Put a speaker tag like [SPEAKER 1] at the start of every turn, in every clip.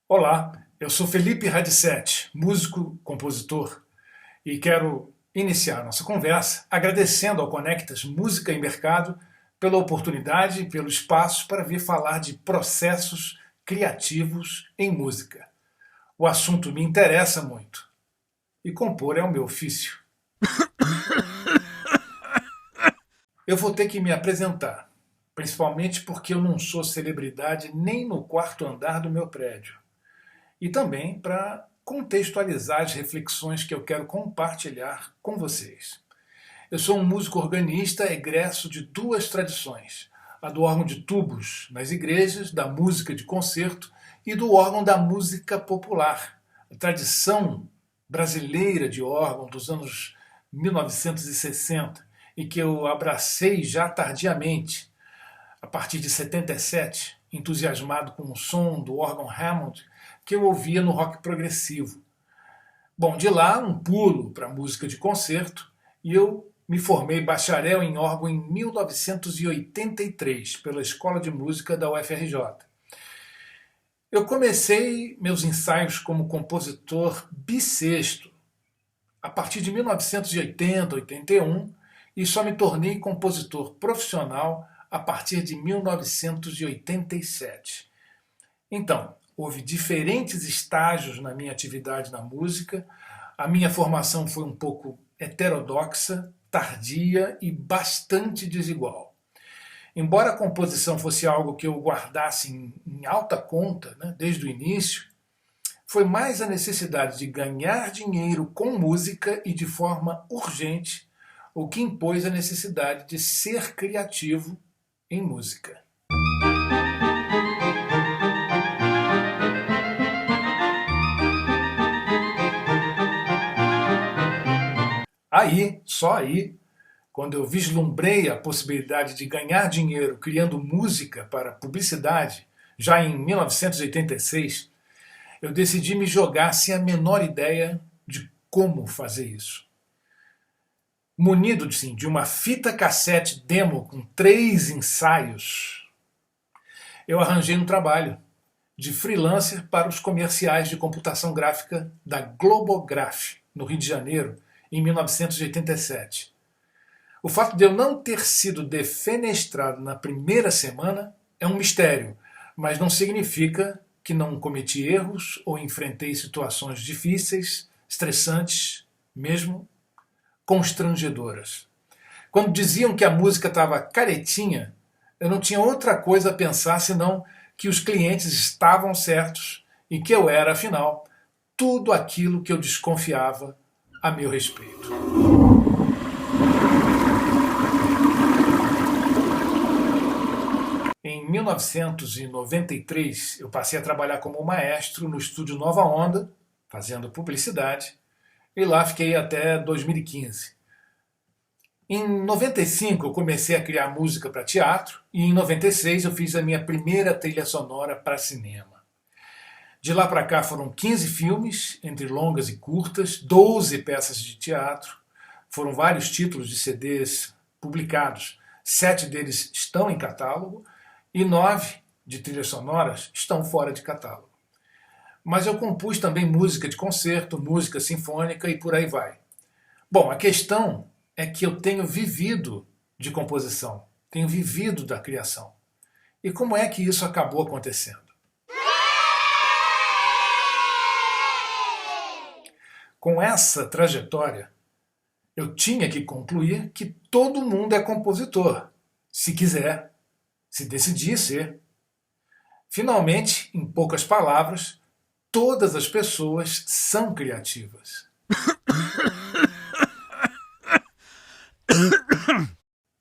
[SPEAKER 1] Olá, eu sou Felipe Radicetti, músico, compositor, e quero iniciar nossa conversa agradecendo ao Conectas Música e Mercado pela oportunidade e pelo espaço para vir falar de processos criativos em música. O assunto me interessa muito e compor é o meu ofício. Eu vou ter que me apresentar, principalmente porque eu não sou celebridade nem no quarto andar do meu prédio. E também para contextualizar as reflexões que eu quero compartilhar com vocês. Eu sou um músico organista egresso de duas tradições: a do órgão de tubos nas igrejas, da música de concerto, e do órgão da música popular, a tradição brasileira de órgão dos anos 1960, e que eu abracei já tardiamente, a partir de 77, entusiasmado com o som do órgão Hammond que eu ouvia no rock progressivo. Bom, de lá um pulo para a música de concerto e eu me formei bacharel em órgão em 1983 pela Escola de Música da UFRJ. Eu comecei meus ensaios como compositor bissexto a partir de 1980, 81 e só me tornei compositor profissional a partir de 1987. Então, houve diferentes estágios na minha atividade na música. A minha formação foi um pouco heterodoxa, tardia e bastante desigual. Embora a composição fosse algo que eu guardasse em alta conta, né, desde o início, foi mais a necessidade de ganhar dinheiro com música e de forma urgente o que impôs a necessidade de ser criativo em música. Aí, só aí, quando eu vislumbrei a possibilidade de ganhar dinheiro criando música para publicidade, já em 1986, eu decidi me jogar sem a menor ideia de como fazer isso. Munido sim, de uma fita cassete demo com 3 ensaios, eu arranjei um trabalho de freelancer para os comerciais de computação gráfica da Globograph, no Rio de Janeiro, em 1987. O fato de eu não ter sido defenestrado na primeira semana é um mistério, mas não significa que não cometi erros ou enfrentei situações difíceis, estressantes, mesmo constrangedoras. Quando diziam que a música estava caretinha, eu não tinha outra coisa a pensar senão que os clientes estavam certos e que eu era, afinal, tudo aquilo que eu desconfiava a meu respeito. Em 1993, eu passei a trabalhar como maestro no estúdio Nova Onda, fazendo publicidade, e lá fiquei até 2015. Em 95 eu comecei a criar música para teatro e em 96 eu fiz a minha primeira trilha sonora para cinema. De lá para cá foram 15 filmes, entre longas e curtas, 12 peças de teatro, foram vários títulos de CDs publicados, 7 deles estão em catálogo e 9 de trilhas sonoras estão fora de catálogo. Mas eu compus também música de concerto, música sinfônica e por aí vai. Bom, a questão é que eu tenho vivido de composição, tenho vivido da criação. E como é que isso acabou acontecendo? Com essa trajetória, eu tinha que concluir que todo mundo é compositor, se quiser, se decidir ser. Finalmente, em poucas palavras, todas as pessoas são criativas.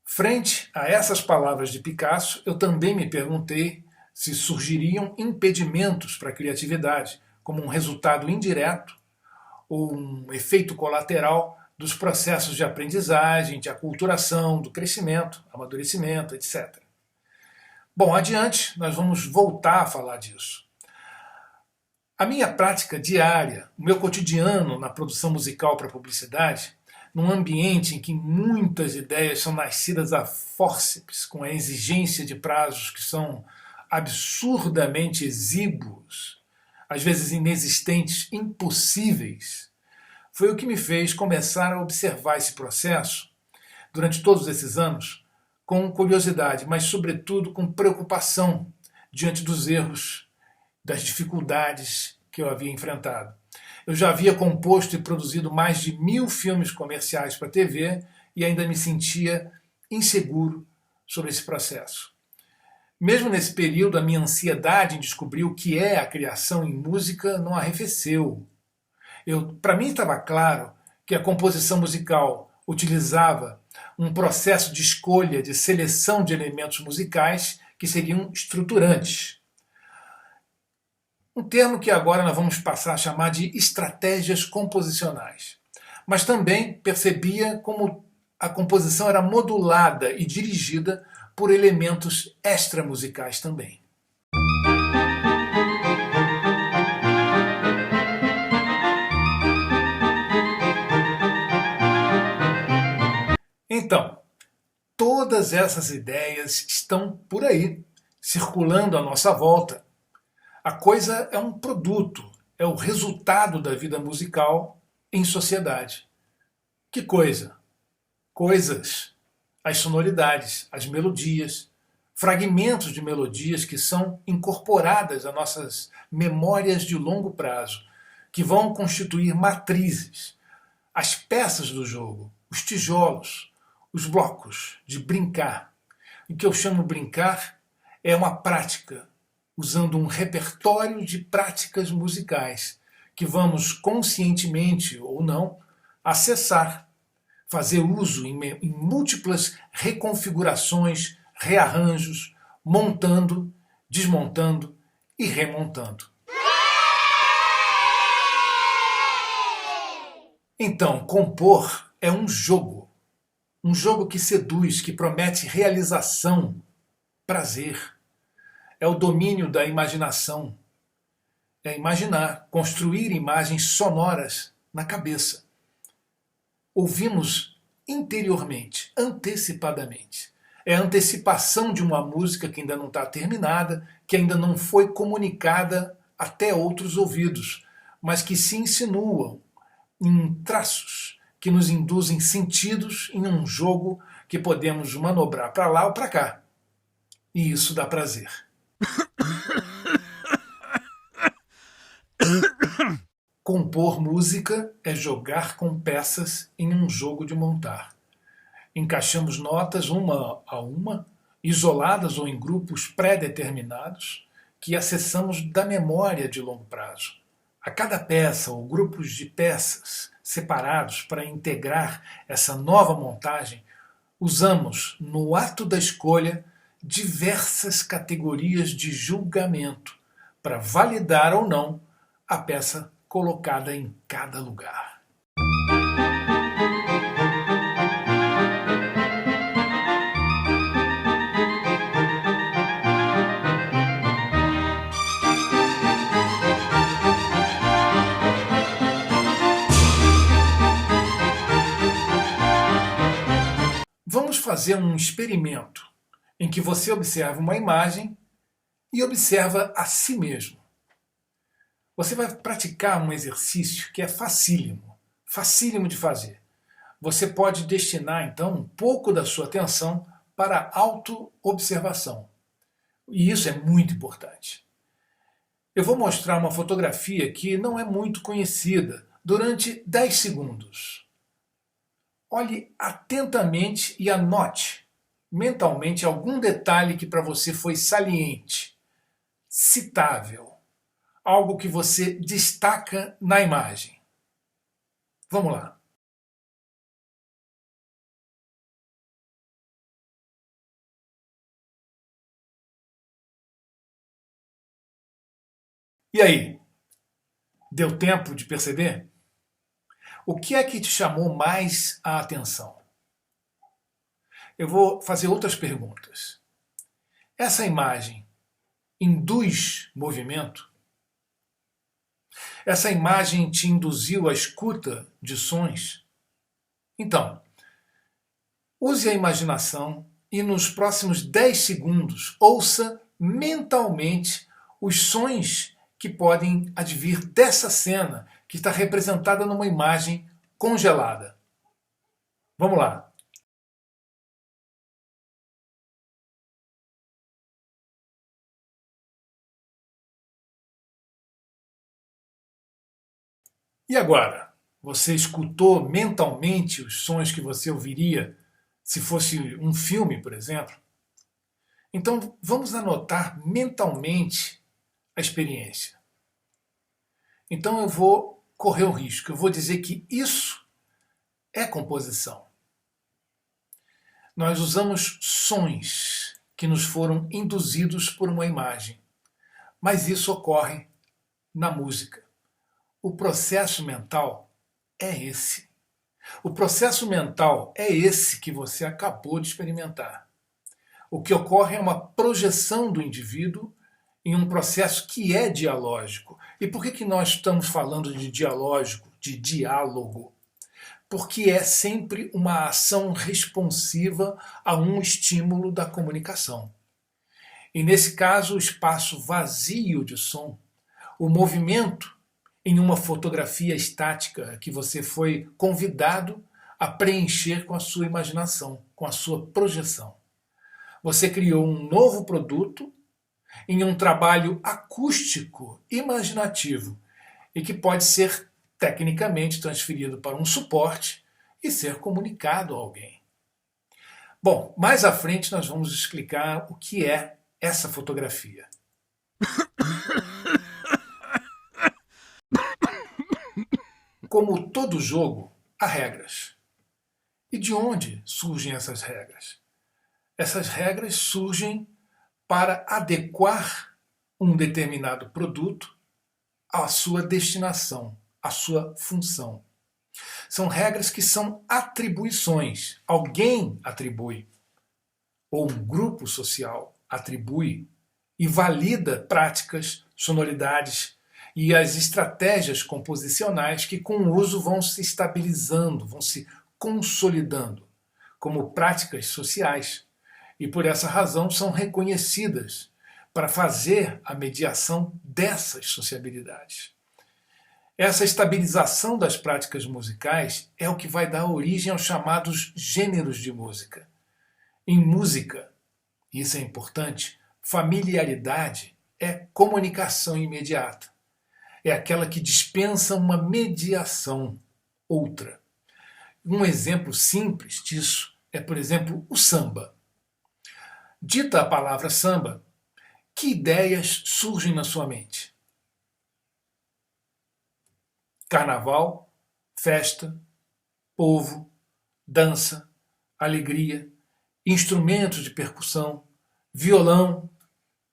[SPEAKER 1] Frente a essas palavras de Picasso, eu também me perguntei se surgiriam impedimentos para a criatividade, como um resultado indireto ou um efeito colateral dos processos de aprendizagem, de aculturação, do crescimento, amadurecimento, etc. Bom, adiante, nós vamos voltar a falar disso. A minha prática diária, o meu cotidiano na produção musical para publicidade, num ambiente em que muitas ideias são nascidas a fórceps, com a exigência de prazos que são absurdamente exíguos, às vezes inexistentes, impossíveis, foi o que me fez começar a observar esse processo durante todos esses anos com curiosidade, mas sobretudo com preocupação diante dos erros, das dificuldades que eu havia enfrentado. Eu já havia composto e produzido mais de 1000 filmes comerciais para a TV e ainda me sentia inseguro sobre esse processo. Mesmo nesse período, a minha ansiedade em descobrir o que é a criação em música não arrefeceu. Para mim estava claro que a composição musical utilizava um processo de escolha, de seleção de elementos musicais que seriam estruturantes. Um termo que agora nós vamos passar a chamar de estratégias composicionais. Mas também percebia como a composição era modulada e dirigida por elementos extramusicais também. Então, todas essas ideias estão por aí, circulando à nossa volta. A coisa é um produto, é o resultado da vida musical em sociedade. Que coisa? Coisas, as sonoridades, as melodias, fragmentos de melodias que são incorporadas às nossas memórias de longo prazo, que vão constituir matrizes, as peças do jogo, os tijolos, os blocos de brincar. O que eu chamo brincar é uma prática, usando um repertório de práticas musicais que vamos conscientemente ou não acessar, fazer uso em múltiplas reconfigurações, rearranjos, montando, desmontando e remontando. Então, compor é um jogo que seduz, que promete realização, prazer. É o domínio da imaginação. É imaginar, construir imagens sonoras na cabeça. Ouvimos interiormente, antecipadamente. É a antecipação de uma música que ainda não está terminada, que ainda não foi comunicada até outros ouvidos, mas que se insinuam em traços, que nos induzem sentidos em um jogo que podemos manobrar para lá ou para cá. E isso dá prazer. Compor música é jogar com peças em um jogo de montar. Encaixamos notas uma a uma, isoladas ou em grupos pré-determinados, que acessamos da memória de longo prazo. A cada peça ou grupos de peças separados para integrar essa nova montagem, usamos, no ato da escolha, diversas categorias de julgamento para validar ou não a peça colocada em cada lugar. Vamos fazer um experimento em que você observa uma imagem e observa a si mesmo. Você vai praticar um exercício que é facílimo de fazer. Você pode destinar, então, um pouco da sua atenção para a autoobservação. E isso é muito importante. Eu vou mostrar uma fotografia que não é muito conhecida durante 10 segundos. Olhe atentamente e anote mentalmente algum detalhe que para você foi saliente, citável. Algo que você destaca na imagem. Vamos lá. E aí? Deu tempo de perceber? O que é que te chamou mais a atenção? Eu vou fazer outras perguntas. Essa imagem induz movimento? Essa imagem te induziu à escuta de sons? Então, use a imaginação e nos próximos 10 segundos ouça mentalmente os sons que podem advir dessa cena que está representada numa imagem congelada. Vamos lá. E agora? Você escutou mentalmente os sons que você ouviria se fosse um filme, por exemplo? Então vamos anotar mentalmente a experiência. Então eu vou correr o risco, eu vou dizer que isso é composição. Nós usamos sons que nos foram induzidos por uma imagem, mas isso ocorre na música. O processo mental é esse. O processo mental é esse que você acabou de experimentar. O que ocorre é uma projeção do indivíduo em um processo que é dialógico. E por que nós estamos falando de dialógico, de diálogo? Porque é sempre uma ação responsiva a um estímulo da comunicação. E nesse caso, o espaço vazio de som, o movimento em uma fotografia estática que você foi convidado a preencher com a sua imaginação, com a sua projeção. Você criou um novo produto em um trabalho acústico imaginativo e que pode ser tecnicamente transferido para um suporte e ser comunicado a alguém. Bom, mais à frente nós vamos explicar o que é essa fotografia. Como todo jogo, há regras. E de onde surgem essas regras? Essas regras surgem para adequar um determinado produto à sua destinação, à sua função. São regras que são atribuições. Alguém atribui, ou um grupo social atribui e valida práticas, sonoridades e as estratégias composicionais que com o uso vão se estabilizando, vão se consolidando como práticas sociais e por essa razão são reconhecidas para fazer a mediação dessas sociabilidades. Essa estabilização das práticas musicais é o que vai dar origem aos chamados gêneros de música. Em música, isso é importante, familiaridade é comunicação imediata. É aquela que dispensa uma mediação outra. Um exemplo simples disso é, por exemplo, o samba. Dita a palavra samba, que ideias surgem na sua mente? Carnaval, festa, povo, dança, alegria, instrumentos de percussão, violão,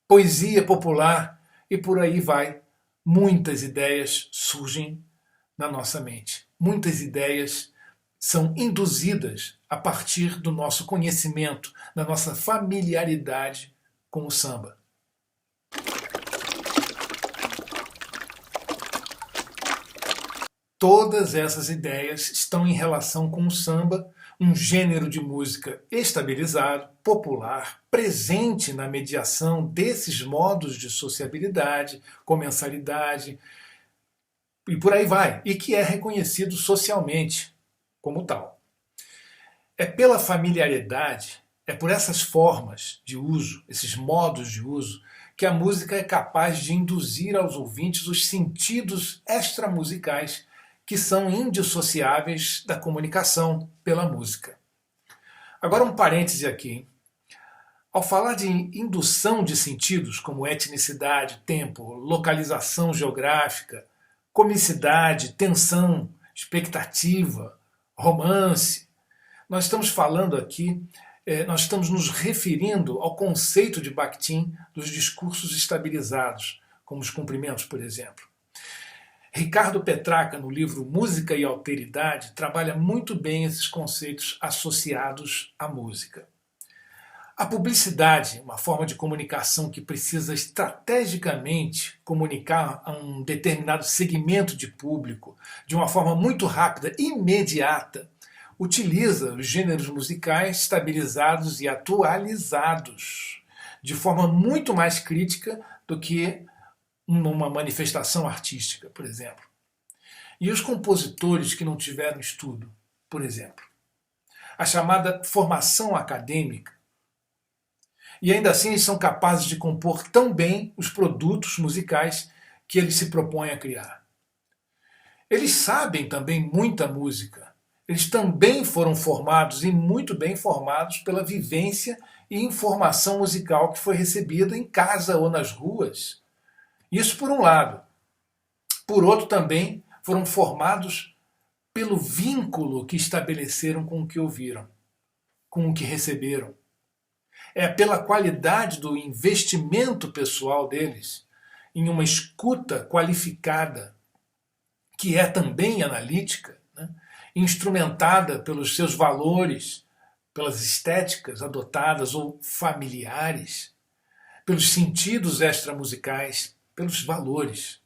[SPEAKER 1] poesia popular e por aí vai. Muitas ideias surgem na nossa mente. Muitas ideias são induzidas a partir do nosso conhecimento, da nossa familiaridade com o samba. Todas essas ideias estão em relação com o samba, um gênero de música estabilizado, popular, presente na mediação desses modos de sociabilidade, comensalidade e por aí vai, e que é reconhecido socialmente como tal. É pela familiaridade, é por essas formas de uso, esses modos de uso, que a música é capaz de induzir aos ouvintes os sentidos extramusicais que são indissociáveis da comunicação pela música. Agora um parêntese aqui. Hein? Ao falar de indução de sentidos, como etnicidade, tempo, localização geográfica, comicidade, tensão, expectativa, romance, nós estamos falando aqui, nós estamos nos referindo ao conceito de Bakhtin dos discursos estabilizados, como os cumprimentos, por exemplo. Ricardo Petrarca, no livro Música e Alteridade, trabalha muito bem esses conceitos associados à música. A publicidade, uma forma de comunicação que precisa estrategicamente comunicar a um determinado segmento de público de uma forma muito rápida, imediata, utiliza os gêneros musicais estabilizados e atualizados de forma muito mais crítica do que numa manifestação artística, por exemplo. E os compositores que não tiveram estudo, por exemplo. A chamada formação acadêmica. E ainda assim eles são capazes de compor tão bem os produtos musicais que eles se propõem a criar. Eles sabem também muita música. Eles também foram formados e muito bem formados pela vivência e informação musical que foi recebida em casa ou nas ruas. Isso por um lado. Por outro também foram formados pelo vínculo que estabeleceram com o que ouviram, com o que receberam. É pela qualidade do investimento pessoal deles em uma escuta qualificada, que é também analítica, né? Instrumentada pelos seus valores, pelas estéticas adotadas ou familiares, pelos sentidos extramusicais, pelos valores.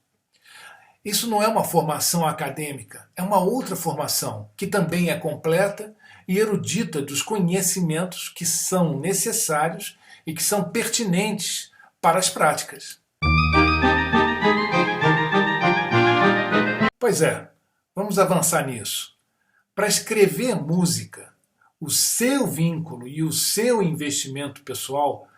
[SPEAKER 1] Isso não é uma formação acadêmica, é uma outra formação, que também é completa e erudita dos conhecimentos que são necessários e que são pertinentes para as práticas. Pois é, vamos avançar nisso. Para escrever música, o seu vínculo e o seu investimento pessoal,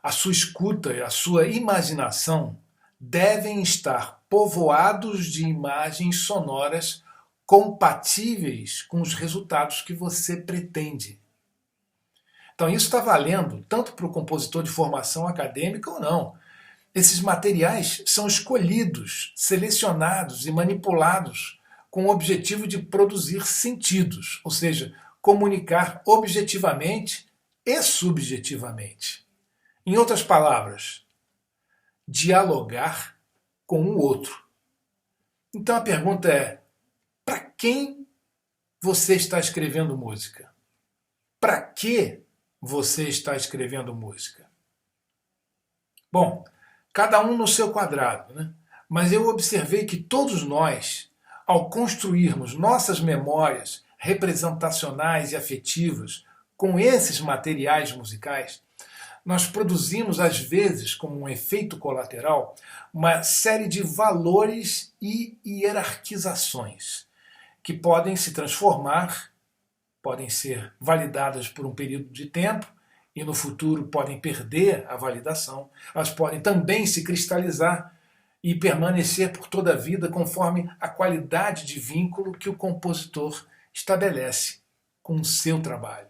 [SPEAKER 1] a sua escuta e a sua imaginação devem estar povoados de imagens sonoras compatíveis com os resultados que você pretende. Então isso está valendo tanto para o compositor de formação acadêmica ou não. Esses materiais são escolhidos, selecionados e manipulados com o objetivo de produzir sentidos, ou seja, comunicar objetivamente e subjetivamente. Em outras palavras, dialogar com o outro. Então a pergunta é: para quem você está escrevendo música? Para que você está escrevendo música? Bom, cada um no seu quadrado, né? Mas eu observei que todos nós, ao construirmos nossas memórias representacionais e afetivas com esses materiais musicais, nós produzimos, às vezes, como um efeito colateral, uma série de valores e hierarquizações que podem se transformar, podem ser validadas por um período de tempo e no futuro podem perder a validação. Elas podem também se cristalizar e permanecer por toda a vida conforme a qualidade de vínculo que o compositor estabelece com o seu trabalho.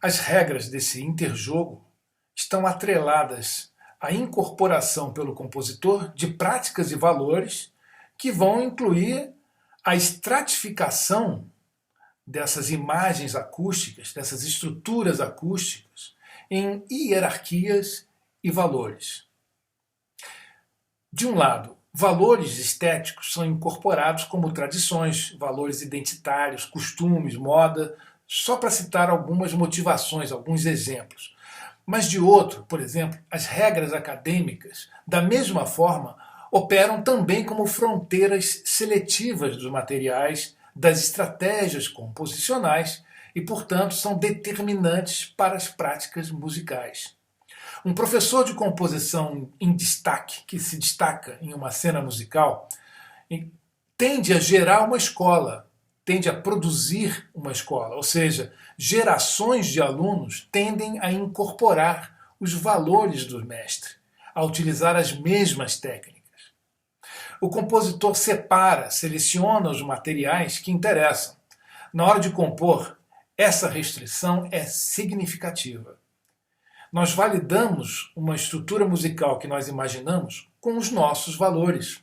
[SPEAKER 1] As regras desse interjogo estão atreladas à incorporação pelo compositor de práticas e valores que vão incluir a estratificação dessas imagens acústicas, dessas estruturas acústicas, em hierarquias e valores. De um lado, valores estéticos são incorporados como tradições, valores identitários, costumes, moda, só para citar algumas motivações, alguns exemplos. Mas de outro, por exemplo, as regras acadêmicas, da mesma forma, operam também como fronteiras seletivas dos materiais, das estratégias composicionais e, portanto, são determinantes para as práticas musicais. Um professor de composição em destaque, que se destaca em uma cena musical, tende a gerar uma escola, tende a produzir uma escola, ou seja, gerações de alunos tendem a incorporar os valores do mestre, a utilizar as mesmas técnicas. O compositor separa, seleciona os materiais que interessam. Na hora de compor, essa restrição é significativa. Nós validamos uma estrutura musical que nós imaginamos com os nossos valores.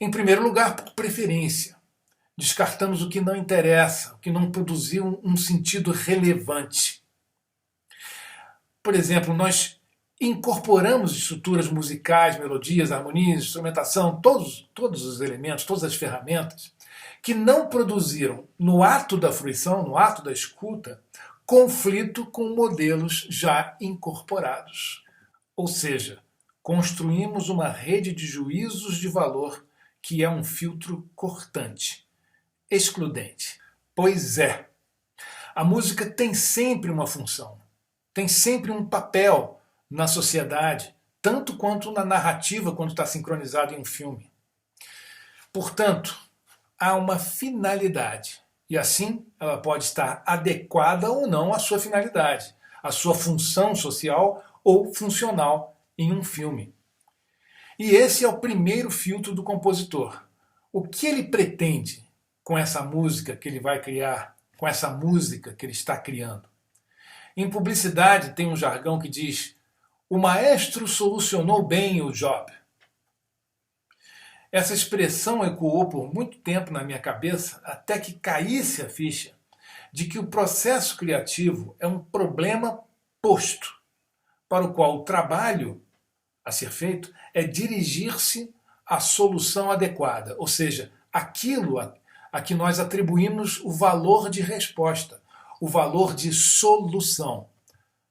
[SPEAKER 1] Em primeiro lugar, por preferência. Descartamos o que não interessa, o que não produziu um sentido relevante. Por exemplo, nós incorporamos estruturas musicais, melodias, harmonias, instrumentação, todos os elementos, todas as ferramentas, que não produziram, no ato da fruição, no ato da escuta, conflito com modelos já incorporados. Ou seja, construímos uma rede de juízos de valor que é um filtro cortante, excludente. Pois é, a música tem sempre uma função, tem sempre um papel na sociedade, tanto quanto na narrativa quando está sincronizado em um filme. Portanto, há uma finalidade, e assim ela pode estar adequada ou não à sua finalidade, à sua função social ou funcional em um filme. E esse é o primeiro filtro do compositor. O que ele pretende com essa música que ele vai criar, com essa música que ele está criando? Em publicidade tem um jargão que diz: o maestro solucionou bem o job. Essa expressão ecoou por muito tempo na minha cabeça até que caísse a ficha de que o processo criativo é um problema posto, para o qual o trabalho a ser feito é dirigir-se à solução adequada, ou seja, aquilo a que nós atribuímos o valor de resposta, o valor de solução.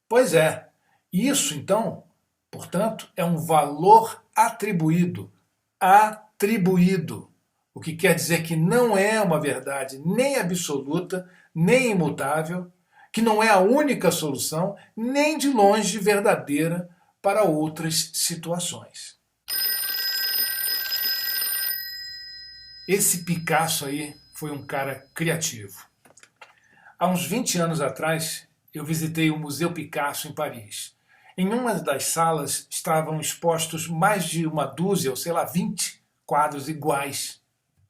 [SPEAKER 1] Pois é, isso então, portanto, é um valor atribuído, o que quer dizer que não é uma verdade nem absoluta, nem imutável, que não é a única solução, nem de longe verdadeira para outras situações. Esse Picasso aí foi um cara criativo. Há uns 20 anos atrás, eu visitei o Museu Picasso em Paris. Em uma das salas estavam expostos mais de uma dúzia, ou sei lá, 20 quadros iguais,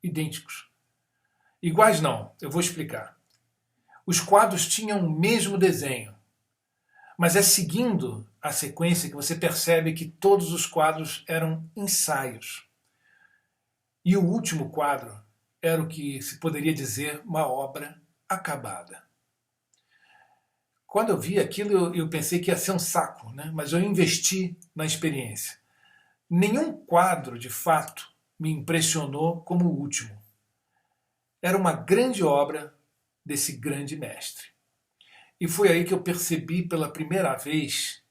[SPEAKER 1] idênticos. Iguais não, eu vou explicar. Os quadros tinham o mesmo desenho, mas é seguindo a sequência que você percebe que todos os quadros eram ensaios. E o último quadro era o que se poderia dizer uma obra acabada. Quando eu vi aquilo, eu pensei que ia ser um saco, né? Mas eu investi na experiência. Nenhum quadro, de fato, me impressionou como o último. Era uma grande obra desse grande mestre. E foi aí que eu percebi pela primeira vez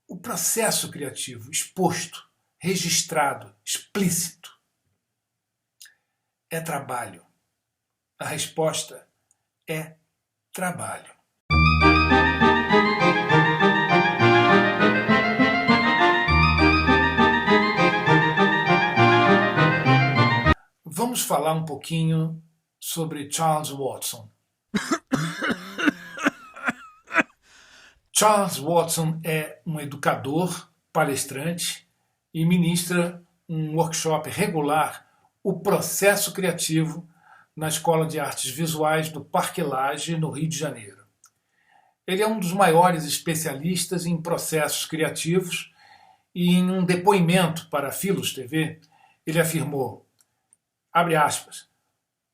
[SPEAKER 1] o processo criativo exposto, registrado, explícito. É trabalho. A resposta é trabalho. Vamos falar um pouquinho sobre Charles Watson. Charles Watson é um educador, palestrante e ministra um workshop regular, o processo criativo, na Escola de Artes Visuais do Parque Lage, no Rio de Janeiro. Ele é um dos maiores especialistas em processos criativos e em um depoimento para a Philos TV, ele afirmou, abre aspas,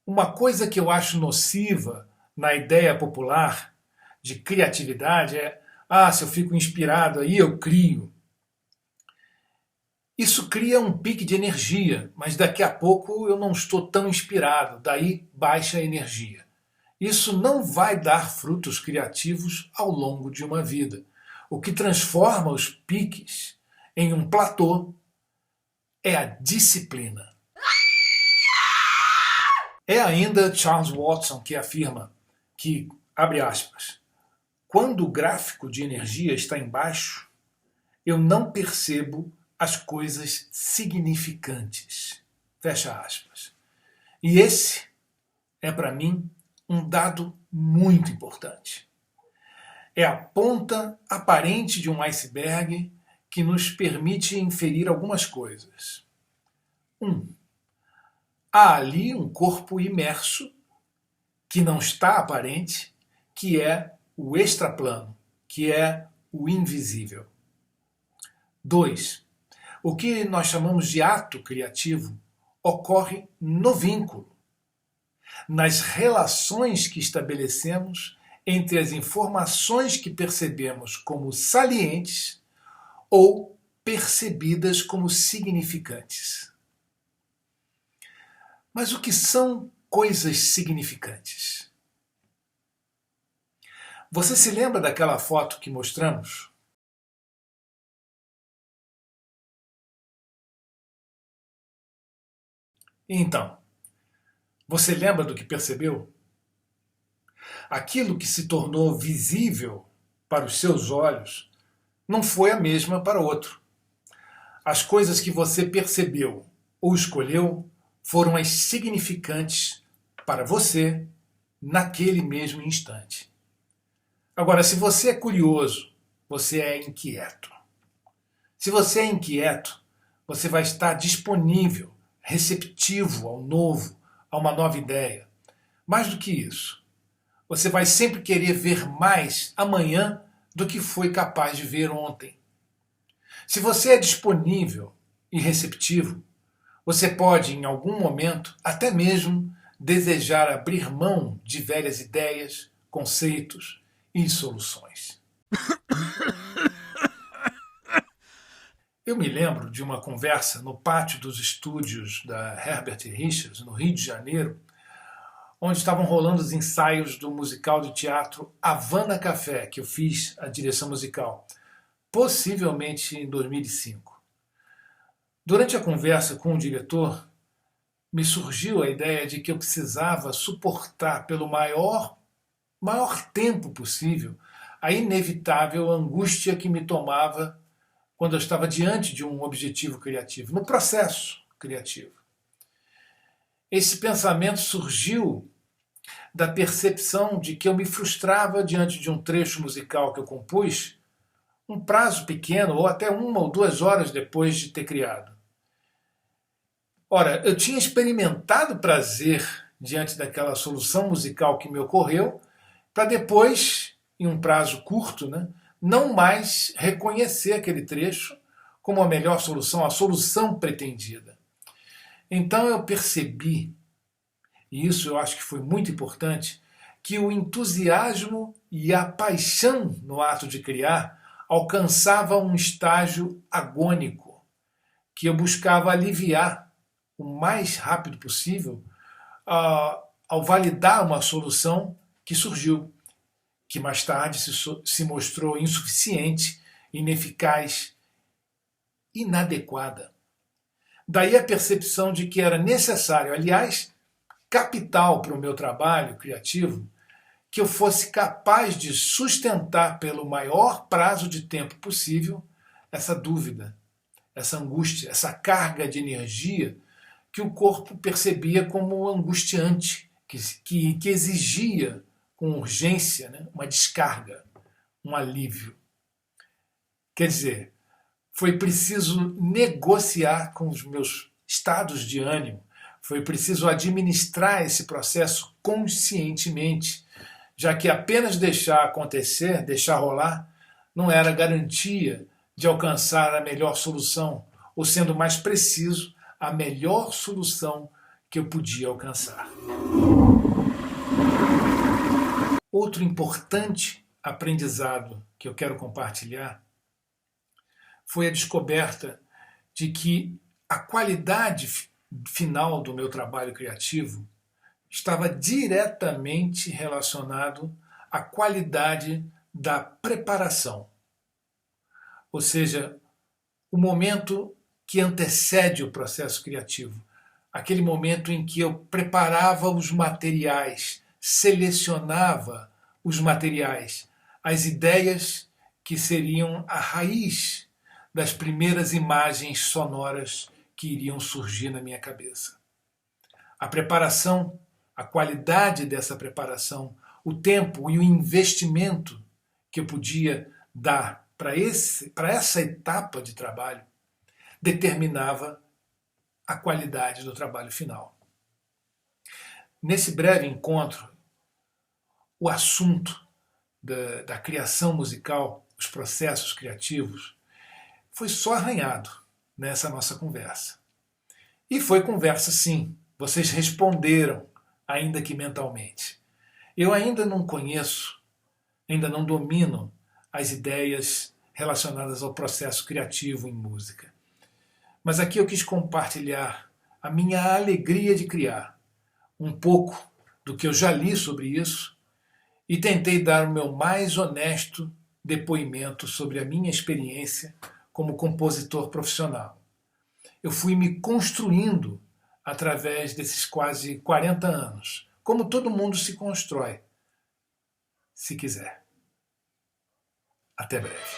[SPEAKER 1] uma coisa que eu acho nociva na ideia popular de criatividade é se eu fico inspirado aí eu crio. Isso cria um pique de energia, mas daqui a pouco eu não estou tão inspirado, daí baixa a energia. Isso não vai dar frutos criativos ao longo de uma vida. O que transforma os piques em um platô é a disciplina. É ainda Charles Watson que afirma que, abre aspas, quando o gráfico de energia está em baixo, eu não percebo as coisas significantes. Fecha aspas. E esse é, para mim, um dado muito importante. É a ponta aparente de um iceberg que nos permite inferir algumas coisas. 1. Há ali um corpo imerso, que não está aparente, que é o extraplano, que é o invisível. 2. O que nós chamamos de ato criativo ocorre no vínculo, nas relações que estabelecemos entre as informações que percebemos como salientes ou percebidas como significantes. Mas o que são coisas significantes? Você se lembra daquela foto que mostramos? Então, você lembra do que percebeu? Aquilo que se tornou visível para os seus olhos não foi a mesma para outro. As coisas que você percebeu ou escolheu foram as significantes para você naquele mesmo instante. Agora, se você é curioso, você é inquieto. Se você é inquieto, você vai estar disponível, receptivo ao novo, a uma nova ideia. Mais do que isso, você vai sempre querer ver mais amanhã do que foi capaz de ver ontem. Se você é disponível e receptivo, você pode, em algum momento, até mesmo desejar abrir mão de velhas ideias, conceitos e soluções. Eu me lembro de uma conversa no pátio dos estúdios da Herbert Richards, no Rio de Janeiro, onde estavam rolando os ensaios do musical de teatro Havana Café, que eu fiz a direção musical, possivelmente em 2005. Durante a conversa com o diretor, me surgiu a ideia de que eu precisava suportar pelo maior tempo possível a inevitável angústia que me tomava quando eu estava diante de um objetivo criativo, no processo criativo. Esse pensamento surgiu da percepção de que eu me frustrava diante de um trecho musical que eu compus, um prazo pequeno ou até 1 ou 2 horas depois de ter criado. Ora, eu tinha experimentado prazer diante daquela solução musical que me ocorreu, para depois, em um prazo curto, não mais reconhecer aquele trecho como a melhor solução, a solução pretendida. Então eu percebi, e isso eu acho que foi muito importante, que o entusiasmo e a paixão no ato de criar alcançava um estágio agônico, que eu buscava aliviar o mais rápido possível ao validar uma solução que surgiu, que mais tarde se mostrou insuficiente, ineficaz, inadequada. Daí a percepção de que era necessário, aliás, capital para o meu trabalho criativo, que eu fosse capaz de sustentar pelo maior prazo de tempo possível essa dúvida, essa angústia, essa carga de energia que o corpo percebia como angustiante, que exigia com urgência uma descarga, um alívio. Quer dizer, foi preciso negociar com os meus estados de ânimo, foi preciso administrar esse processo conscientemente, já que apenas deixar acontecer, deixar rolar, não era garantia de alcançar a melhor solução, ou sendo mais preciso, a melhor solução que eu podia alcançar. Outro importante aprendizado que eu quero compartilhar foi a descoberta de que a qualidade final do meu trabalho criativo estava diretamente relacionado à qualidade da preparação. Ou seja, o momento que antecede o processo criativo, aquele momento em que eu preparava os materiais, selecionava os materiais, as ideias que seriam a raiz das primeiras imagens sonoras que iriam surgir na minha cabeça. A preparação, a qualidade dessa preparação, o tempo e o investimento que eu podia dar para essa etapa de trabalho determinava a qualidade do trabalho final. Nesse breve encontro, o assunto da criação musical, os processos criativos, foi só arranhado nessa nossa conversa. E foi conversa sim, vocês responderam, ainda que mentalmente. Eu ainda não conheço, ainda não domino as ideias relacionadas ao processo criativo em música. Mas aqui eu quis compartilhar a minha alegria de criar, um pouco do que eu já li sobre isso e tentei dar o meu mais honesto depoimento sobre a minha experiência como compositor profissional. Eu fui me construindo através desses quase 40 anos, como todo mundo se constrói, se quiser. Até breve.